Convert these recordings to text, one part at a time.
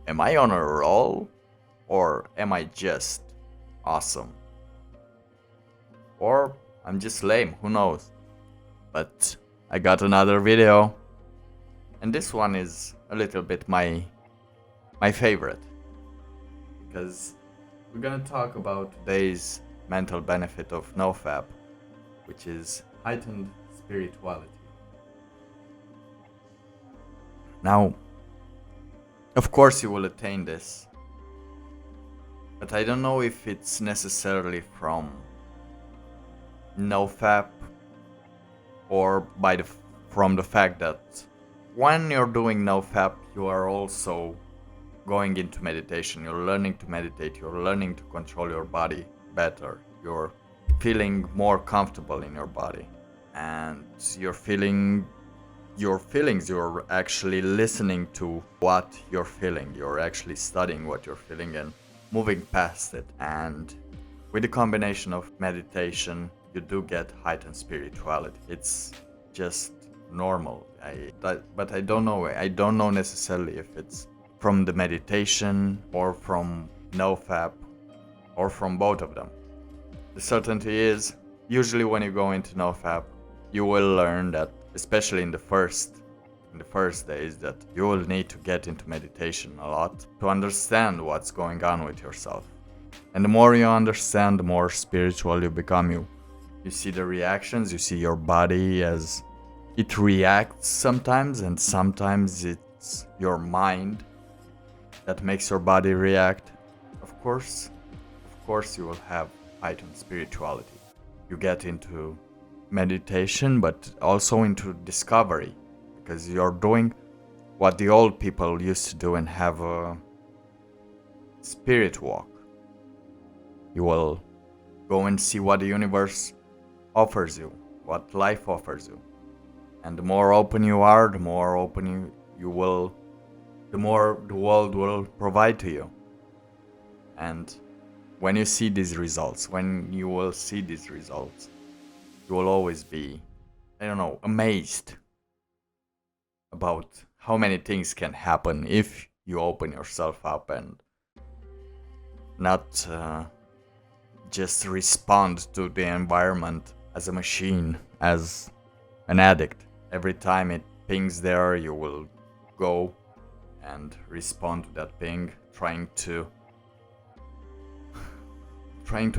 Am I on a roll? Or am I just awesome? Or I'm just lame, who knows? But I got another video. And this one is a little bit my favorite. Because we're gonna talk about today's mental benefit of NoFap, which is heightened spirituality. Now, of course you will attain this, but I don't know if it's necessarily from NoFap or from the fact that when you're doing NoFap, you are also going into meditation. You're learning to meditate. You're learning to control your body better. You're feeling more comfortable in your body, and you're feeling your feelings. You're actually listening to what you're feeling. You're actually studying what you're feeling and moving past it. And with the combination of meditation, you do get heightened spirituality. It's just normal. But I don't know. I don't know necessarily if it's from the meditation or from NoFap or from both of them. The certainty is, usually when you go into NoFap, you will learn that, especially in the first days, that you will need to get into meditation a lot to understand what's going on with yourself. And the more you understand, the more spiritual you become. You see the reactions, you see your body as it reacts sometimes, and sometimes it's your mind that makes your body react. Of course you will have heightened spirituality. You get into meditation, but also into discovery, because you're doing what the old people used to do and have a spirit walk. You will go and see what the universe offers you, what life offers you. And the more open you are, the more open you will, the more the world will provide to you. And when you see these results, you will always be, amazed about how many things can happen if you open yourself up and not just respond to the environment as a machine, as an addict. Every time it pings there, you will go and respond to that ping, trying to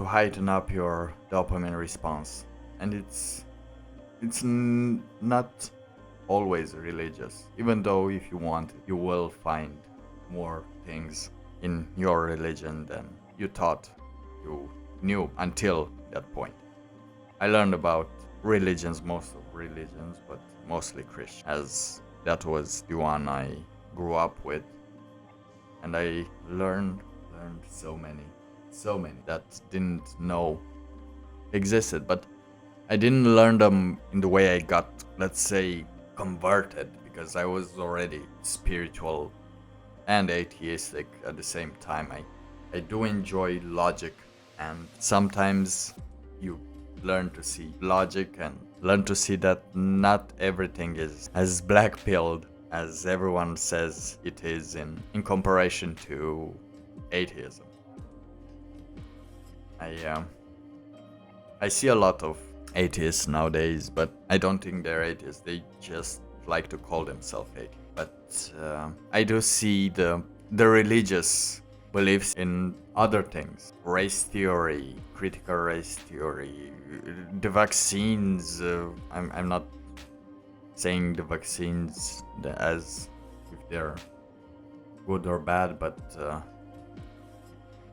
heighten up your dopamine response. And it's not always religious, even though if you want it, you will find more things in your religion than you thought you knew until that point. I learned about most of religions, but mostly Christian, as that was the one I grew up with, and I learned so many that didn't know existed. But I didn't learn them in the way I got, let's say, converted, because I was already spiritual and atheistic at the same time. I do enjoy logic, and sometimes you learn to see logic and learn to see that not everything is as black-pilled as everyone says it is in comparison to atheism. I see a lot of atheists nowadays, but I don't think they're atheists. They just like to call themselves atheists. But I do see the religious beliefs in other things. Race theory, critical race theory, the vaccines. I'm not saying the vaccines as if they're good or bad, but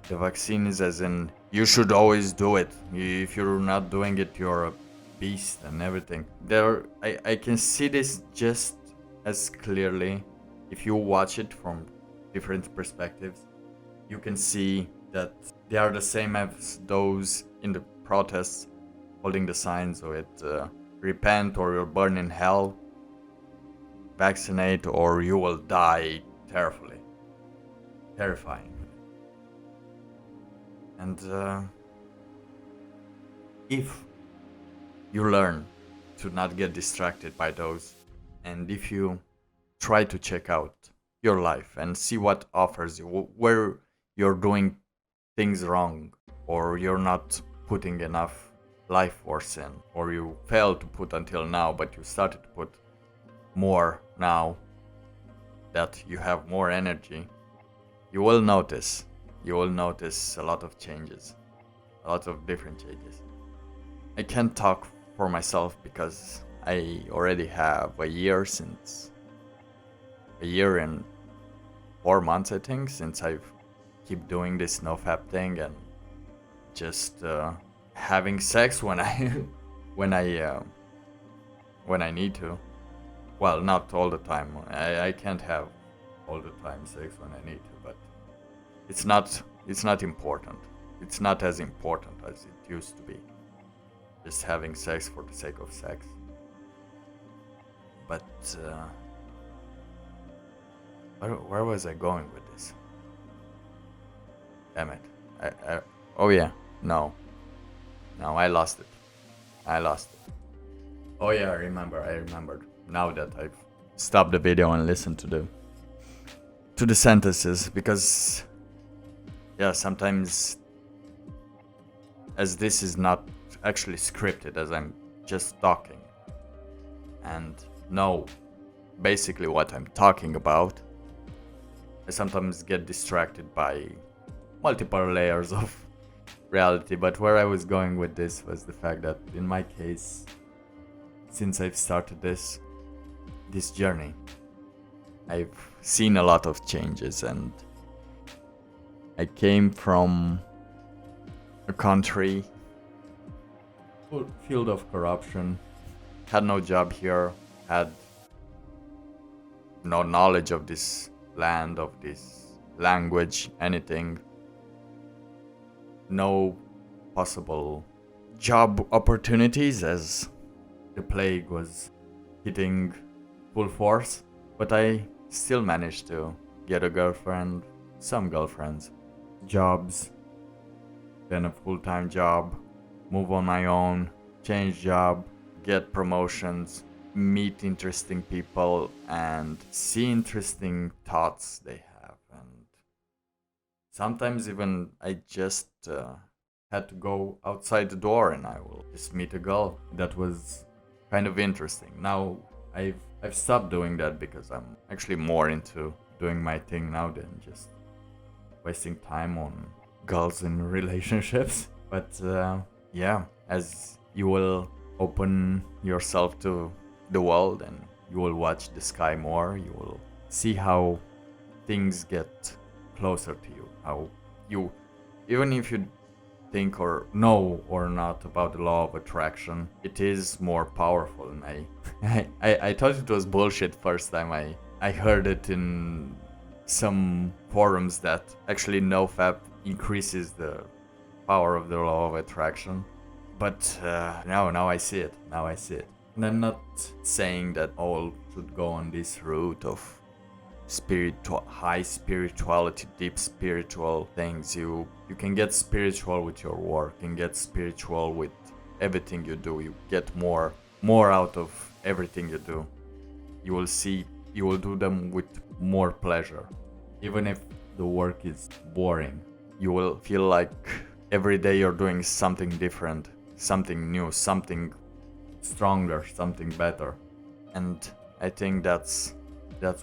the vaccine is as in you should always do it. If you're not doing it, you're a beast and everything. I can see this just as clearly if you watch it from different perspectives. You can see that they are the same as those in the protests holding the signs with repent or you'll burn in hell, vaccinate or you will die terrifying. And if you learn to not get distracted by those, and if you try to check out your life and see what offers you, where you're doing things wrong, or you're not putting enough life force in, or you failed to put until now, but you started to put more now that you have more energy. You will notice a lot of changes, a lot of different changes. I can't talk for myself because I already have a year and 4 months, I think, since I've keep doing this NoFap thing and just having sex when I when I need to. Well, not all the time. I can't have all the time sex when I need to, but it's not important. It's not as important as it used to be. Just having sex for the sake of sex. But where was I going with this? Damn it. Oh yeah, no, I lost it. Oh yeah, I remembered. Now that I've stopped the video and listened to the sentences, because yeah, sometimes, as this is not actually scripted, as I'm just talking and know basically what I'm talking about, I sometimes get distracted by multiple layers of reality. But where I was going with this was the fact that in my case, since I've started this journey, I've seen a lot of changes, and I came from a country filled of corruption, had no job here, had no knowledge of this land, of this language, anything, no possible job opportunities as the plague was hitting full force, but I still managed to get a girlfriend, some girlfriends, jobs, then a full-time job, move on my own, change job, get promotions, meet interesting people, and see interesting thoughts they have. And sometimes even I just had to go outside the door and I will just meet a girl. That was kind of interesting. Now I've stopped doing that because I'm actually more into doing my thing now than just wasting time on girls in relationships. But yeah, as you will open yourself to the world and you will watch the sky more, you will see how things get closer to you. How you, even if you think or know or not about the law of attraction, it is more powerful. And I thought it was bullshit first time I heard it in some forums that actually NoFap increases the power of the law of attraction. But now I see it. And I'm not saying that all should go on this route of high spirituality, deep spiritual things. You can get spiritual with your work, you can get spiritual with everything you do. You get more out of everything you do. You will do them with more pleasure. Even if the work is boring, you will feel like every day you're doing something different, something new, something stronger, something better. And I think that's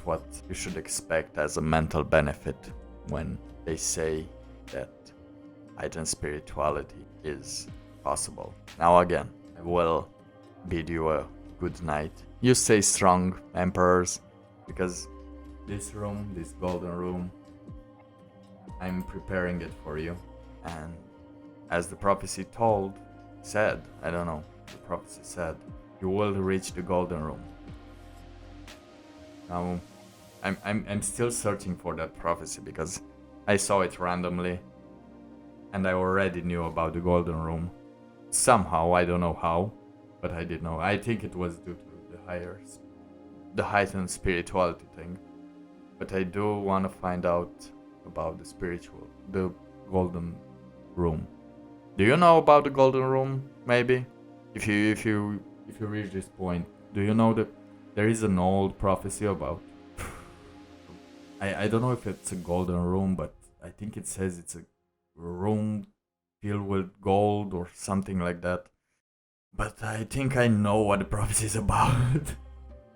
what you should expect as a mental benefit when they say that heightened spirituality is possible. Now again, I will bid you a good night. You stay strong, emperors, because this golden room, I'm preparing it for you. And as the prophecy said, I don't know, the prophecy said, you will reach the golden room. Now, I'm still searching for that prophecy because I saw it randomly and I already knew about the golden room. Somehow, I don't know how, but I did know. I think it was due to the heightened spirituality thing. But I do want to find out about the golden room. Do you know about the golden room? Maybe, if you reach this point, do you know that there is an old prophecy about I don't know if it's a golden room, but I think it says it's a room filled with gold or something like that. But I think I know what the prophecy is about.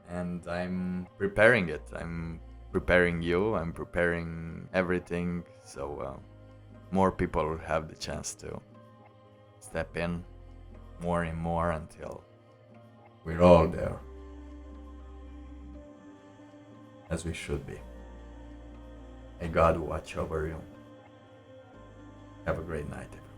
And I'm preparing it. I'm preparing you. I'm preparing everything. So more people will have the chance to step in more and more until we're all there. As we should be. May God watch over you. Have a great night, everyone.